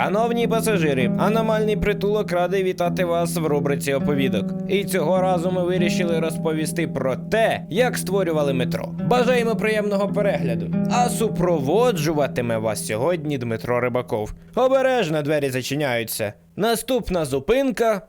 Шановні пасажири, аномальний притулок радий вітати вас в рубриці оповідок. І цього разу ми вирішили розповісти про те, як створювали метро. Бажаємо приємного перегляду. А супроводжуватиме вас сьогодні Дмитро Рибаков. Обережно, двері зачиняються. Наступна зупинка...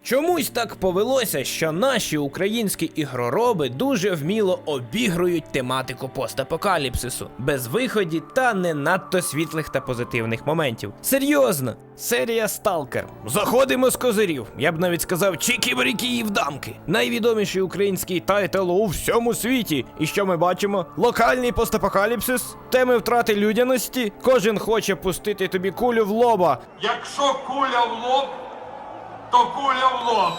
Чомусь так повелося, що наші українські ігророби дуже вміло обігрують тематику постапокаліпсису, без виходів та не надто світлих та позитивних моментів. Серйозно, серія Сталкер. Заходимо з козирів, я б навіть сказав чики-брики і вдамки. Найвідоміший український тайтл у всьому світі. І що ми бачимо? Локальний постапокаліпсис, теми втрати людяності, кожен хоче пустити тобі кулю в лоба. Якщо куля в лоб, то куля в лоб.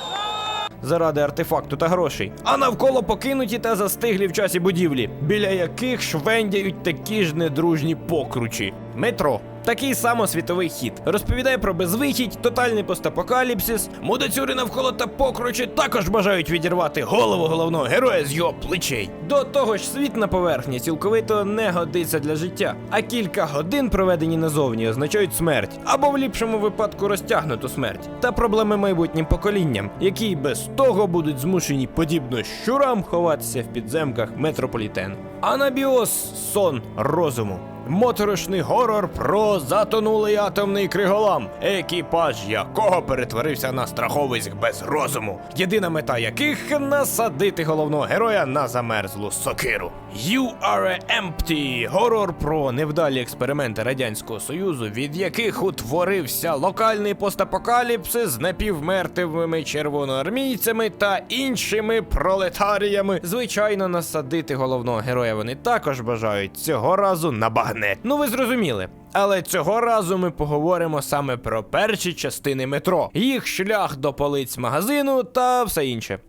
Заради артефакту та грошей. А навколо покинуті та застиглі в часі будівлі, біля яких швендяють такі ж недружні покручі. Метро. Такий само світовий хід. Розповідає про безвихідь, тотальний постапокаліпсис. Мудацюри навколо та покручі також бажають відірвати голову головного героя з його плечей. До того ж, світ на поверхні цілковито не годиться для життя. А кілька годин, проведені назовні, означають смерть. Або в ліпшому випадку розтягнуту смерть. Та проблеми майбутнім поколінням, які й без того будуть змушені подібно щурам ховатися в підземках метрополітену. Анабіоз – сон розуму. Моторошний горор про затонулий атомний криголам, екіпаж якого перетворився на страховиськ без розуму, єдина мета яких – насадити головного героя на замерзлу сокиру. You are empty – горор про невдалі експерименти Радянського Союзу, від яких утворився локальний постапокаліпсис з напівмертвими червоноармійцями та іншими пролетаріями. Звичайно, насадити головного героя вони також бажають, цього разу на багнет. Ну ви зрозуміли. Але цього разу ми поговоримо саме про перші частини метро, їх шлях до полиць магазину та все інше.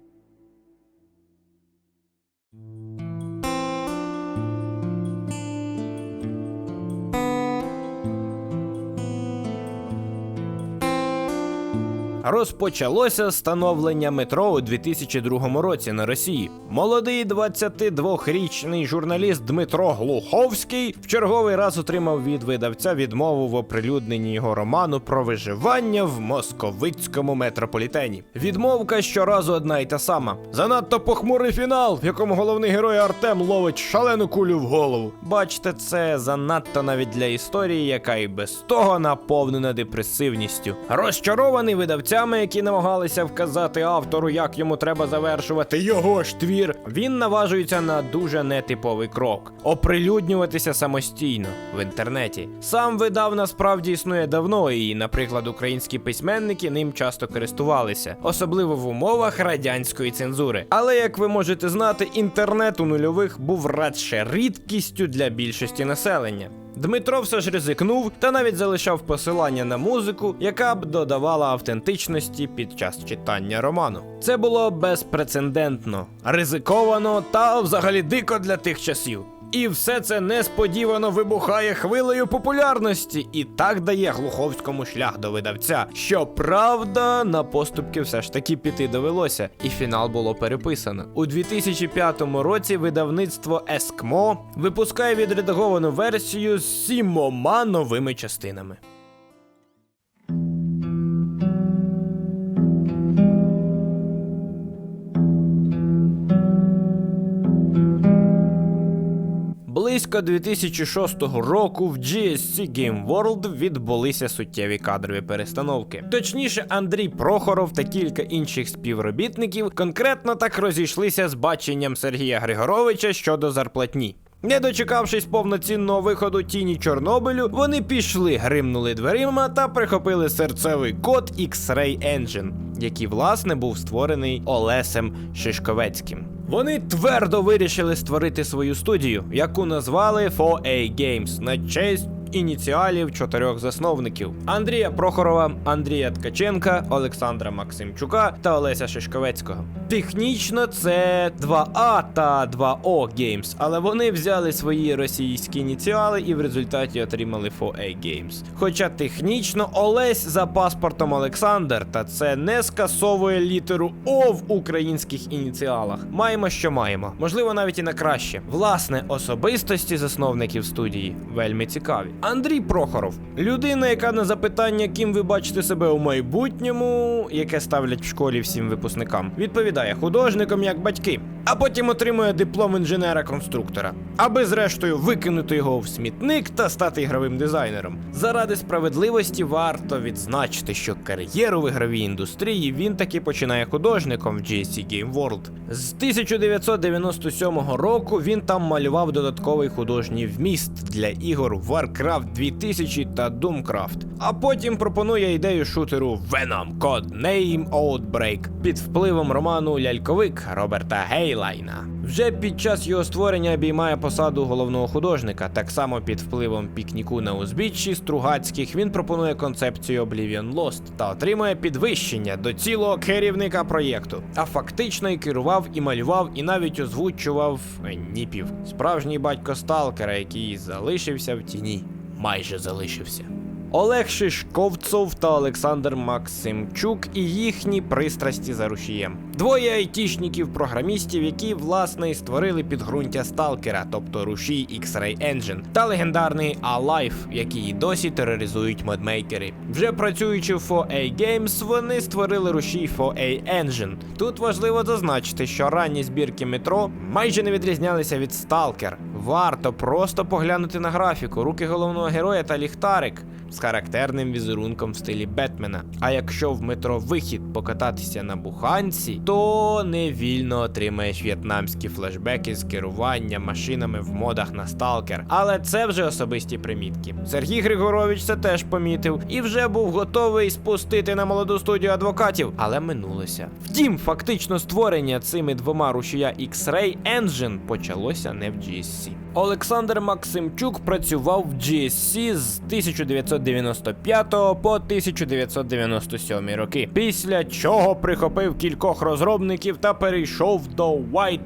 Розпочалося становлення метро у 2002 році на Росії. Молодий 22-річний журналіст Дмитро Глуховський в черговий раз отримав від видавця відмову в оприлюдненні його роману про виживання в московицькому метрополітені. Відмовка щоразу одна й та сама. Занадто похмурий фінал, в якому головний герой Артем ловить шалену кулю в голову. Бачите, це занадто навіть для історії, яка і без того наповнена депресивністю. Розчарований видавця, які намагалися вказати автору, як йому треба завершувати його ж твір, він наважується на дуже нетиповий крок – оприлюднюватися самостійно в інтернеті. Сам видав насправді існує давно і, наприклад, українські письменники ним часто користувалися, особливо в умовах радянської цензури. Але, як ви можете знати, інтернет у нульових був радше рідкістю для більшості населення. Дмитро все ж ризикнув та навіть залишав посилання на музику, яка б додавала автентичності під час читання роману. Це було безпрецедентно, ризиковано та взагалі дико для тих часів. І все це несподівано вибухає хвилею популярності і так дає Глуховському шлях до видавця. Щоправда, на поступки все ж таки піти довелося, і фінал було переписано. У 2005 році видавництво Ескмо випускає відредаговану версію з 7 новими частинами. Близько 2006 року в GSC Game World відбулися суттєві кадрові перестановки. Точніше, Андрій Прохоров та кілька інших співробітників конкретно так розійшлися з баченням Сергія Григоровича щодо зарплатні. Не дочекавшись повноцінного виходу «Тіні Чорнобилю», вони пішли, гримнули дверима та прихопили серцевий код X-Ray Engine, який, власне, був створений Олесем Шишковецьким. Вони твердо вирішили створити свою студію, яку назвали 4A Games на честь ініціалів 4 засновників: Андрія Прохорова, Андрія Ткаченка, Олександра Максимчука та Олеся Шишковецького. Технічно це 2А та 2О Games, але вони взяли свої російські ініціали і в результаті отримали 4A Games. Хоча технічно Олесь за паспортом Олександр, та це не скасовує літеру О в українських ініціалах. Маємо, що маємо. Можливо, навіть і на краще. Власне, особистості засновників студії вельми цікаві. Андрій Прохоров – людина, яка на запитання, ким ви бачите себе у майбутньому, яке ставлять в школі всім випускникам, відповідає: художником як батьки. А потім отримує диплом інженера-конструктора, аби зрештою викинути його в смітник та стати ігровим дизайнером. Заради справедливості варто відзначити, що кар'єру в ігровій індустрії він таки починає художником в GSC Game World. З 1997 року він там малював додатковий художній вміст для ігор Warcraft 2000 та Doomcraft. А потім пропонує ідею шутеру Venom Codename Outbreak під впливом роману «Ляльковик» Роберта Гейлайна. Вже під час його створення обіймає посаду головного художника. Так само під впливом пікніку на узбіччі Стругацьких він пропонує концепцію Oblivion Lost та отримує підвищення до цілого керівника проєкту. А фактично і керував, і малював, і навіть озвучував ніпів. Справжній батько сталкера, який залишився в тіні. Майже залишився. Олег Шишковцов та Олександр Максимчук і їхні пристрасті за рушієм. Двоє айтішників-програмістів, які, власне, і створили підґрунтя сталкера, тобто рушій X-Ray Engine, та легендарний A-Life, який і досі тероризують модмейкери. Вже працюючи в 4A Games, вони створили рушій 4A Engine. Тут важливо зазначити, що ранні збірки метро майже не відрізнялися від Stalker. Варто просто поглянути на графіку, руки головного героя та ліхтарик з характерним візерунком в стилі Бетмена. А якщо в метро вихід покататися на буханці, то невільно отримаєш в'єтнамські флешбеки з керування машинами в модах на Сталкер. Але це вже особисті примітки. Сергій Григорович це теж помітив і вже був готовий спустити на молоду студію адвокатів, але минулося. Втім, фактично створення цими двома рушія X-Ray Engine почалося не в GSC. Олександр Максимчук працював в GSC з 1995 по 1997 роки, після чого прихопив кількох розробників та перейшов до White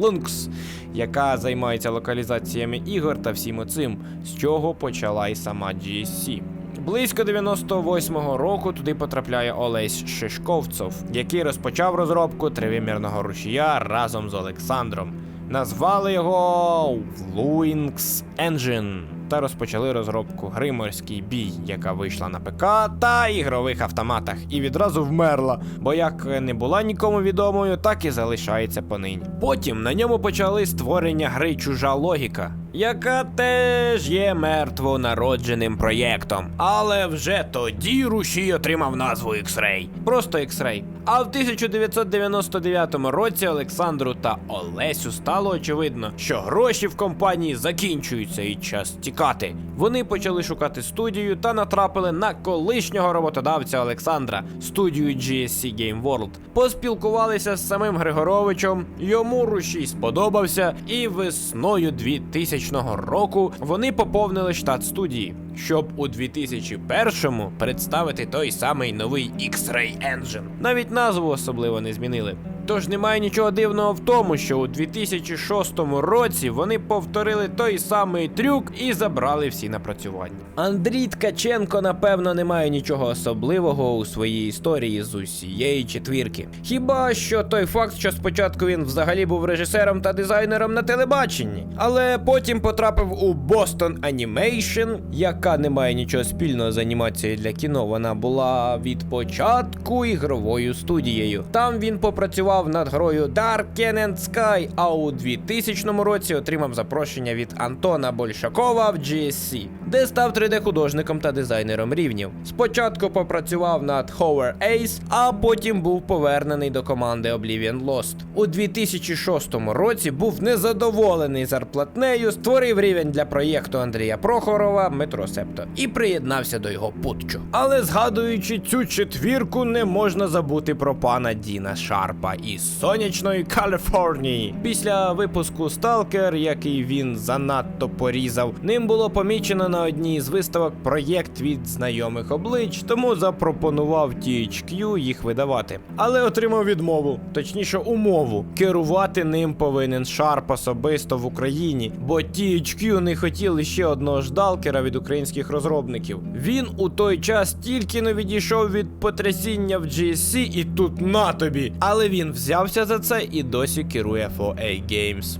Lynx, яка займається локалізаціями ігор та всім оцим, з чого почала й сама GSC. Близько 98-го року туди потрапляє Олесь Шишковцов, який розпочав розробку тривимірного рушія разом з Олександром. Назвали його Lynx Engine та розпочали розробку гри «Морський бій», яка вийшла на ПК та ігрових автоматах і відразу вмерла, бо як не була нікому відомою, так і залишається понині. Потім на ньому почали створення гри «Чужа логіка», яка теж є мертвонародженим проєктом. Але вже тоді рушій отримав назву X-Ray. Просто X-Ray. А в 1999 році Олександру та Олесю стало очевидно, що гроші в компанії закінчуються і час тікати. Вони почали шукати студію та натрапили на колишнього роботодавця Олександра, студію GSC Game World. Поспілкувалися з самим Григоровичем, йому рушій сподобався, і весною 2000 року вони поповнили штат студії, щоб у 2001-му представити той самий новий X-Ray Engine. Навіть назву особливо не змінили. Тож немає нічого дивного в тому, що у 2006 році вони повторили той самий трюк і забрали всі напрацювання. Андрій Ткаченко, напевно, не має нічого особливого у своїй історії з усієї четвірки. Хіба що той факт, що спочатку він взагалі був режисером та дизайнером на телебаченні, але потім потрапив у Boston Animation, яка не має нічого спільного з анімацією для кіно. Вона була від початку ігровою студією. Там він попрацював над грою Darken and Sky, а у 2000 році отримав запрошення від Антона Большакова в GSC, де став 3D-художником та дизайнером рівнів. Спочатку попрацював над Hover Ace, а потім був повернений до команди Oblivion Lost. У 2006 році був незадоволений зарплатнею, створив рівень для проєкту Андрія Прохорова Metro Septo і приєднався до його путчу. Але згадуючи цю четвірку, не можна забути про пана Діна Шарпа із сонячної Каліфорнії. Після випуску Stalker, який він занадто порізав, ним було помічено на одній з виставок проєкт від знайомих облич, тому запропонував THQ їх видавати. Але отримав відмову, точніше умову. Керувати ним повинен Sharp особисто в Україні, бо THQ не хотіли ще одного ждалкера від українських розробників. Він у той час тільки не відійшов від потрясіння в GSC і тут на тобі. Але він взявся за це і досі керує 4A Games.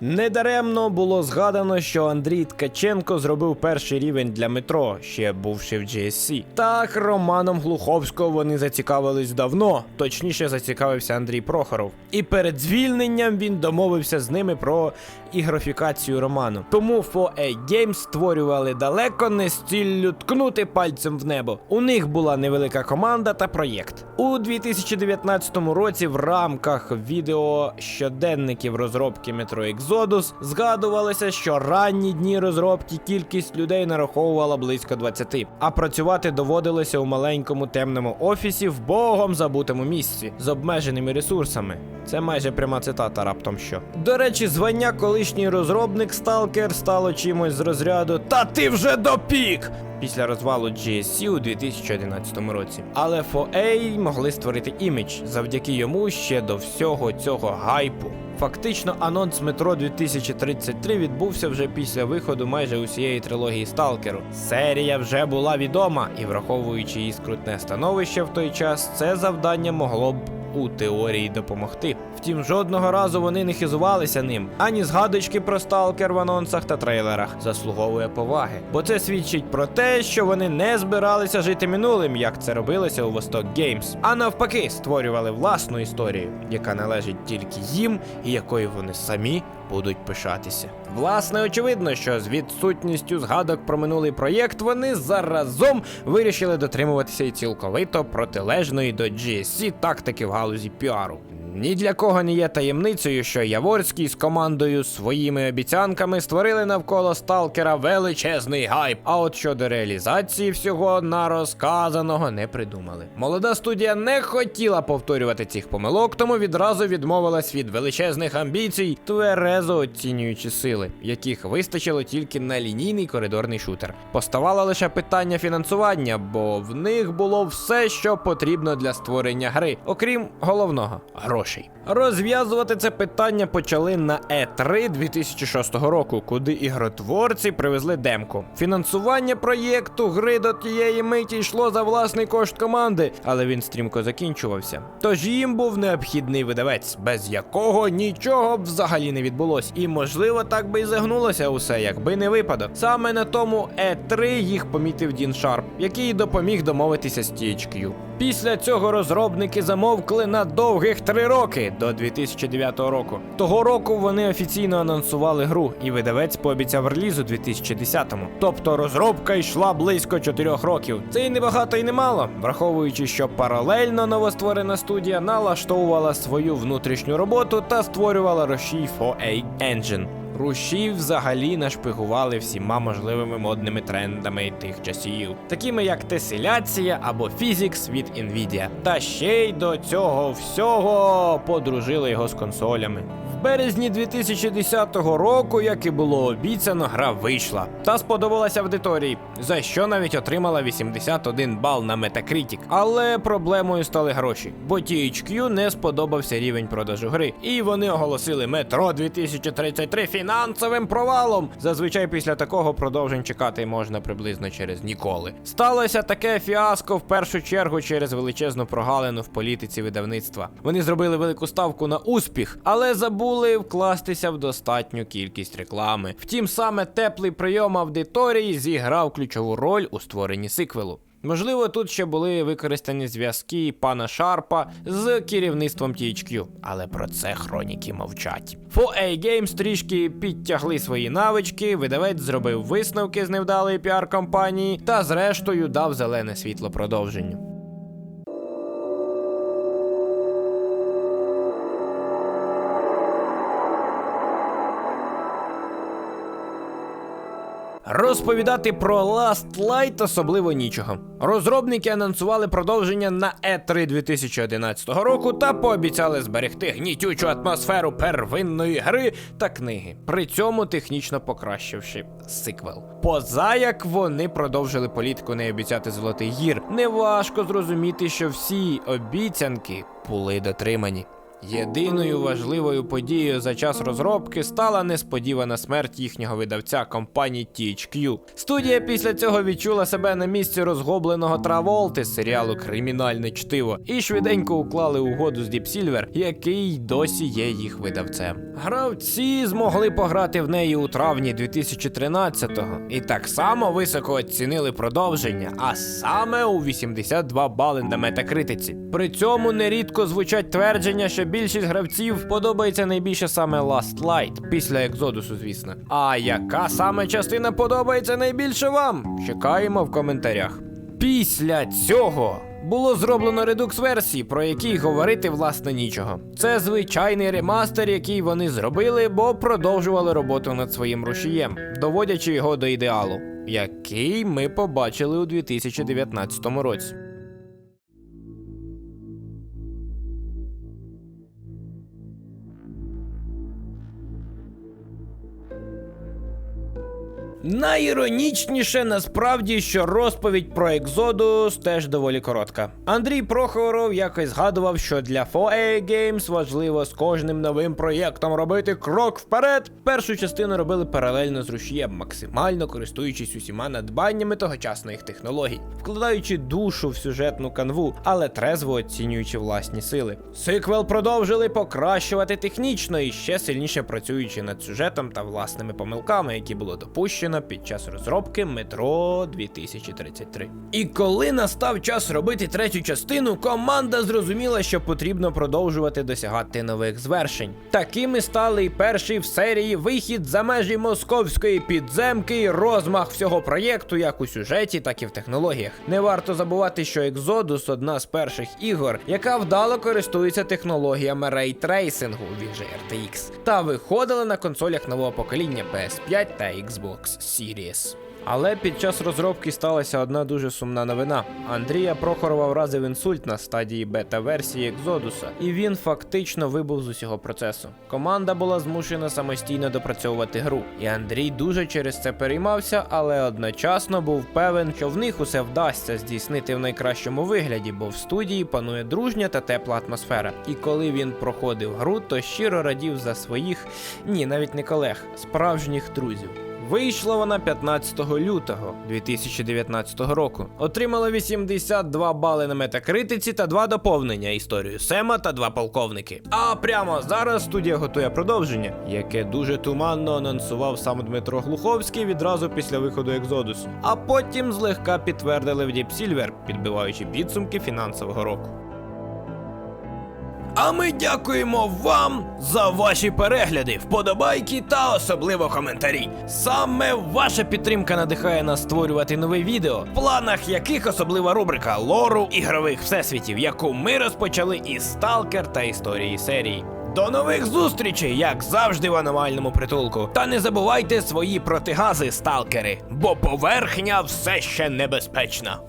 Недаремно було згадано, що Андрій Ткаченко зробив перший рівень для метро, ще бувши в GSC. Так, романом Глуховського вони зацікавились давно, точніше зацікавився Андрій Прохоров. І перед звільненням він домовився з ними про ігрофікацію роману. Тому 4A Games створювали далеко не з ціллю ткнути пальцем в небо. У них була невелика команда та проєкт. У 2019 році в рамках відео щоденників розробки Metro Exodus згадувалося, що ранні дні розробки кількість людей нараховувала близько 20, а працювати доводилося у маленькому темному офісі в богом забутому місці з обмеженими ресурсами. Це майже пряма цитата раптом що. До речі, звання колишній розробник Stalker стало чимось з розряду «Та ти вже допік!» після розвалу GSC у 2011 році. Але 4A могли створити імідж завдяки йому ще до всього цього гайпу. Фактично, анонс Метро 2033 відбувся вже після виходу майже усієї трилогії Сталкеру. Серія вже була відома, і враховуючи її скрутне становище в той час, це завдання могло б у теорії допомогти. Втім, жодного разу вони не хизувалися ним. Ані згадочки про Сталкер в анонсах та трейлерах. Заслуговує поваги. Бо це свідчить про те, що вони не збиралися жити минулим, як це робилося у Vostok Games. А навпаки, створювали власну історію, яка належить тільки їм і якою вони самі будуть пишатися. Власне, очевидно, що з відсутністю згадок про минулий проєкт вони заразом вирішили дотримуватися і цілковито протилежної до GSC тактики в галузі піару. Ні для кого не є таємницею, що Яворський з командою своїми обіцянками створили навколо Сталкера величезний гайп, а от щодо реалізації всього нарозказаного не придумали. Молода студія не хотіла повторювати цих помилок, тому відразу відмовилась від величезних амбіцій, тверезо оцінюючи сили, яких вистачило тільки на лінійний коридорний шутер. Поставало лише питання фінансування, бо в них було все, що потрібно для створення гри, окрім головного – грошей. Розв'язувати це питання почали на E3 2006 року, куди ігротворці привезли демку. Фінансування проєкту гри до тієї миті йшло за власний кошт команди, але він стрімко закінчувався. Тож їм був необхідний видавець, без якого нічого б взагалі не відбулось. І можливо так би і загнулося усе, якби не випадок. Саме на тому E3 їх помітив Дін Шарп, який допоміг домовитися з THQ. Після цього розробники замовкли на довгих 3 роки, до 2009 року. Того року вони офіційно анонсували гру, і видавець пообіцяв реліз у 2010-му. Тобто розробка йшла близько 4 років. Це і не багато, і не мало, враховуючи, що паралельно новостворена студія налаштовувала свою внутрішню роботу та створювала рушій 4A Engine. Руші взагалі нашпигували всіма можливими модними трендами тих часів, такими як теселяція або фізікс від Nvidia. Та ще й до цього всього подружили його з консолями. В березні 2010 року, як і було обіцяно, гра вийшла та сподобалася аудиторії, за що навіть отримала 81 бал на Metacritic. Але проблемою стали гроші, бо THQ не сподобався рівень продажу гри, і вони оголосили Metro 2033 фінансовим провалом. Зазвичай після такого продовжень чекати можна приблизно через ніколи. Сталося таке фіаско в першу чергу через величезну прогалину в політиці видавництва. Вони зробили велику ставку на успіх, але забули вкластися в достатню кількість реклами. Втім, саме теплий прийом аудиторії зіграв ключову роль у створенні сиквелу. Можливо, тут ще були використані зв'язки пана Шарпа з керівництвом THQ, але про це хроніки мовчать. 4A Games трішки підтягли свої навички, видавець зробив висновки з невдалої піар-кампанії та зрештою дав зелене світло продовженню. Розповідати про Last Light особливо нічого. Розробники анонсували продовження на E3 2011 року та пообіцяли зберегти гнітючу атмосферу первинної гри та книги, при цьому технічно покращивши сиквел. Позаяк вони продовжили політику не обіцяти Золотий Гір. Неважко зрозуміти, що всі обіцянки були дотримані. Єдиною важливою подією за час розробки стала несподівана смерть їхнього видавця компанії THQ. Студія після цього відчула себе на місці розгубленого Траволти з серіалу «Кримінальне чтиво» і швиденько уклали угоду з Deep Silver, який досі є їх видавцем. Гравці змогли пограти в неї у травні 2013-го і так само високо оцінили продовження, а саме у 82 бали на метакритиці. При цьому нерідко звучать твердження, що більшість гравців подобається найбільше саме Last Light, після Екзодусу, звісно. А яка саме частина подобається найбільше вам? Чекаємо в коментарях. Після цього було зроблено редукс-версії, про які говорити власне нічого. Це звичайний ремастер, який вони зробили, бо продовжували роботу над своїм рушієм, доводячи його до ідеалу, який ми побачили у 2019 році. Найіронічніше насправді, що розповідь про Екзодус теж доволі коротка. Андрій Прохоров якось згадував, що для 4A Games важливо з кожним новим проєктом робити крок вперед. Першу частину робили паралельно з рушієм, максимально користуючись усіма надбаннями тогочасних технологій, вкладаючи душу в сюжетну канву, але трезво оцінюючи власні сили. Сиквел продовжили покращувати технічно і ще сильніше працюючи над сюжетом та власними помилками, які було допущено під час розробки Метро 2033. І коли настав час робити третю частину, команда зрозуміла, що потрібно продовжувати досягати нових звершень. Такими стали і перший в серії вихід за межі московської підземки і розмах всього проєкту як у сюжеті, так і в технологіях. Не варто забувати, що Exodus – одна з перших ігор, яка вдало користується технологіями рейтрейсингу, він же RTX, та виходила на консолях нового покоління PS5 та Xbox Series. Але під час розробки сталася одна дуже сумна новина. Андрія Прохорова вразив інсульт на стадії бета-версії Екзодуса, і він фактично вибув з усього процесу. Команда була змушена самостійно допрацьовувати гру, і Андрій дуже через це переймався, але одночасно був певен, що в них усе вдасться здійснити в найкращому вигляді, бо в студії панує дружня та тепла атмосфера. І коли він проходив гру, то щиро радів за своїх, навіть не колег, справжніх друзів. Вийшла вона 15 лютого 2019 року. Отримала 82 бали на метакритиці та 2 доповнення: історію Сема та 2 полковники. А прямо зараз студія готує продовження, яке дуже туманно анонсував сам Дмитро Глуховський відразу після виходу Екзодусу. А потім злегка підтвердили в Deep Silver, підбиваючи підсумки фінансового року. А ми дякуємо вам за ваші перегляди, вподобайки та особливо коментарі. Саме ваша підтримка надихає нас створювати нові відео, в планах яких особлива рубрика лору ігрових всесвітів, яку ми розпочали із Сталкер та історії серії. До нових зустрічей, як завжди в аномальному притулку. Та не забувайте свої протигази, сталкери, бо поверхня все ще небезпечна.